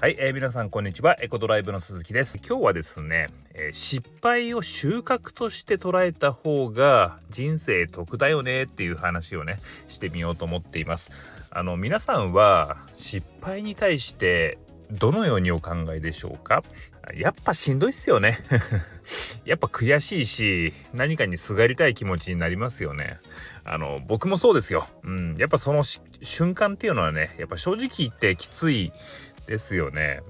はい、皆さんこんにちは。エコドライブの鈴木です。今日はですね、失敗を収穫として捉えた方が人生得だよねっていう話をねしてみようと思っています。皆さんは失敗に対してどのようにお考えでしょうか？やっぱしんどいっすよね。やっぱ悔しいし、何かにすがりたい気持ちになりますよね。僕もそうですよ。やっぱその瞬間っていうのはね、やっぱ正直言ってきついですよね。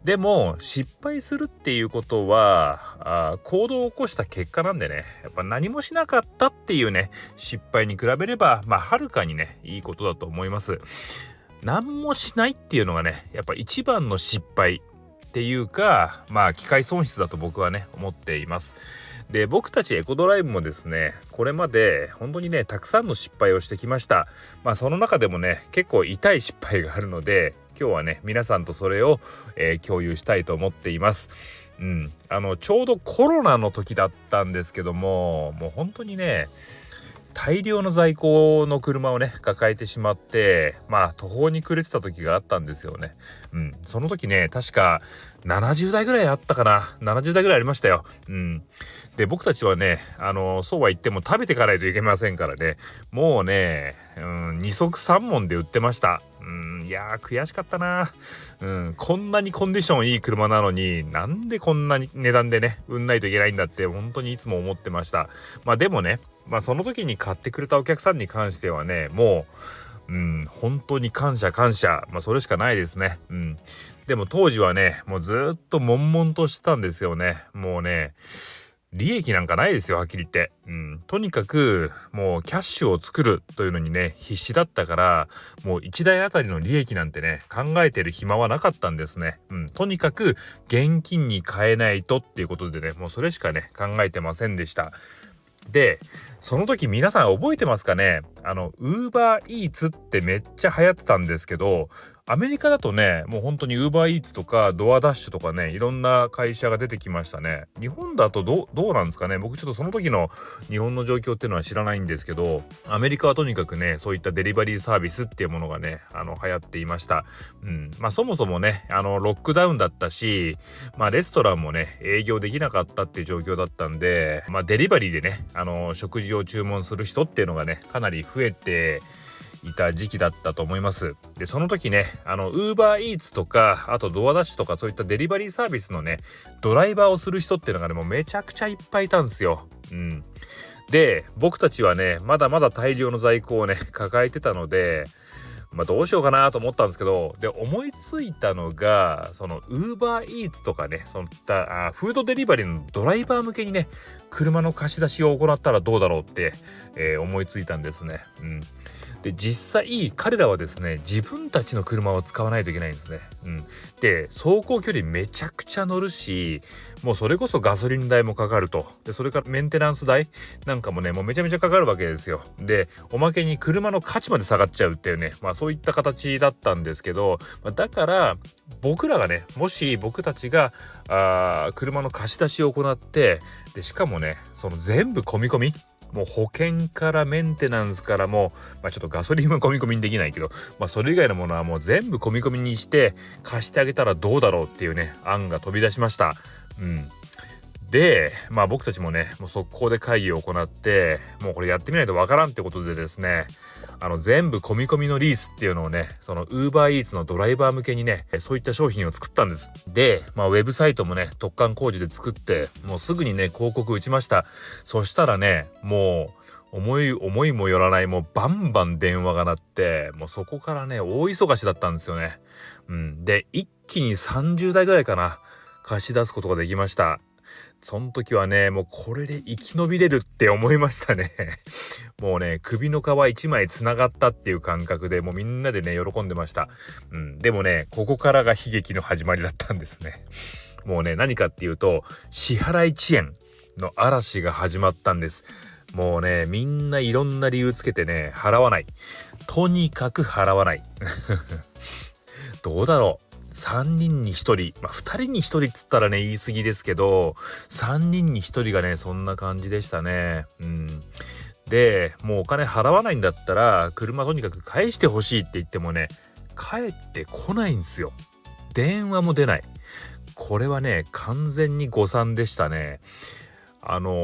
でも失敗するっていうことは行動を起こした結果なんでね、やっぱ何もしなかったっていうね失敗に比べればはるかにねいいことだと思います。何もしないっていうのがねやっぱ一番の失敗っていうか機会損失だと僕はね思っています。で、僕たちエコドライブもですねこれまで本当にねたくさんの失敗をしてきました。その中でもね結構痛い失敗があるので今日はね皆さんとそれを、共有したいと思っています。ちょうどコロナの時だったんですけどもう本当にね大量の在庫の車をね抱えてしまって途方に暮れてた時があったんですよね。その時ね確か70台ぐらいあったかな。70台ぐらいありましたよ。で僕たちはねそうは言っても食べていかないといけませんからね、もうね、二足三門で売ってました。いやー悔しかったな。こんなにコンディションいい車なのになんでこんなに値段でね売んないといけないんだって本当にいつも思ってました。でもねその時に買ってくれたお客さんに関してはねもう本当に感謝、それしかないですね。でも当時はねもうずっと悶々としてたんですよね。もうね利益なんかないですよはっきり言って。とにかくもうキャッシュを作るというのにね必死だったからもう1台あたりの利益なんてね考えてる暇はなかったんですね。とにかく現金に変えないとっていうことでねもうそれしかね考えてませんでした。でその時皆さん覚えてますかね。ウーバーイーツってめっちゃ流行ってたんですけどアメリカだとねもう本当にウーバーイーツとかドアダッシュとかねいろんな会社が出てきましたね。日本だとどうなんですかね。僕ちょっとその時の日本の状況っていうのは知らないんですけどアメリカはとにかくねそういったデリバリーサービスっていうものがね流行っていました。そもそもねロックダウンだったしレストランもね営業できなかったっていう状況だったんでデリバリーでね食事を注文する人っていうのがねかなり増えていた時期だったと思います。でその時ねウーバーイーツとかあとドアダッシュとかそういったデリバリーサービスのねドライバーをする人っていうのがねもうめちゃくちゃいっぱいいたんですよ。で僕たちはねまだまだ大量の在庫をね抱えてたのでどうしようかなと思ったんですけどで思いついたのがそのウーバーイーツとかねそういったフードデリバリーのドライバー向けにね車の貸し出しを行ったらどうだろうって、思いついたんですね。で実際彼らはですね自分たちの車を使わないといけないんですね。で走行距離めちゃくちゃ乗るしもうそれこそガソリン代もかかると。でそれからメンテナンス代なんかもねもうめちゃめちゃかかるわけですよ。でおまけに車の価値まで下がっちゃうっていうねそういった形だったんですけどだから僕らがねもし僕たちが車の貸し出しを行ってでしかもねその全部込み込みもう保険からメンテナンスからもちょっとガソリンは込み込みにできないけどそれ以外のものはもう全部込み込みにして貸してあげたらどうだろうっていうね案が飛び出しました。で僕たちもねもう速攻で会議を行ってもうこれやってみないとわからんってことでですね全部込み込みのリースっていうのをねそのウーバーイーツのドライバー向けにねそういった商品を作ったんです。でウェブサイトもね突貫工事で作ってもうすぐにね広告打ちました。そしたらねもう思いもよらないもうバンバン電話が鳴ってもうそこからね大忙しだったんですよね。で一気に30台ぐらいかな貸し出すことができました。その時はねもうこれで生き延びれるって思いましたね。もうね首の皮一枚つながったっていう感覚でもうみんなでね喜んでました。でもねここからが悲劇の始まりだったんですね。もうね何かっていうと支払い遅延の嵐が始まったんです。もうねみんないろんな理由つけてね払わない。とにかく払わないどうだろう3人に1人2人に1人っつったらね言い過ぎですけど3人に1人がねそんな感じでしたね。でもうお金払わないんだったら車とにかく返してほしいって言ってもね帰ってこないんですよ。電話も出ない。これはね完全に誤算でしたね。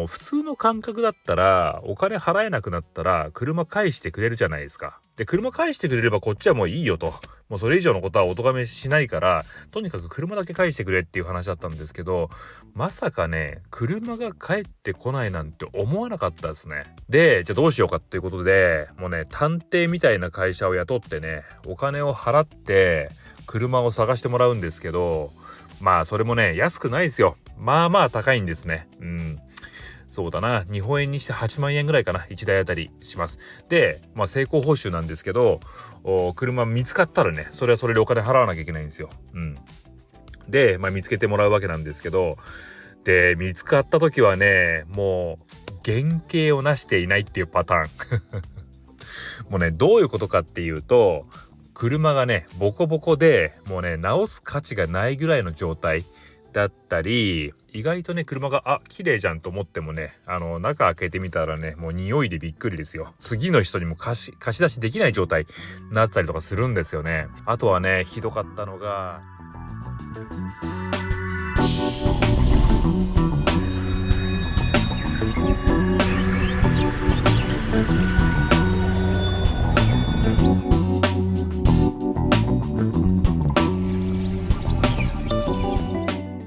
普通の感覚だったらお金払えなくなったら車返してくれるじゃないですか。で車返してくれればこっちはもういいよと、もうそれ以上のことはお咎めしないからとにかく車だけ返してくれっていう話だったんですけど、まさかね車が返ってこないなんて思わなかったですね。でじゃあどうしようかっていうことで、もうね探偵みたいな会社を雇ってねお金を払って車を探してもらうんですけど、まあそれもね安くないですよ。まあまあ高いんですね。そうだな、日本円にして8万円ぐらいかな、1台あたりします。で成功報酬なんですけど、車見つかったらねそれはそれでお金払わなきゃいけないんですよ。で見つけてもらうわけなんですけど、で見つかった時はねもう原型をなしていないっていうパターンもうねどういうことかっていうと、車がねボコボコでもうね直す価値がないぐらいの状態だったり、意外とね車が綺麗じゃんと思ってもね中開けてみたらねもう匂いでびっくりですよ。次の人にも貸し出しできない状態になったりとかするんですよね。あとはねひどかったのが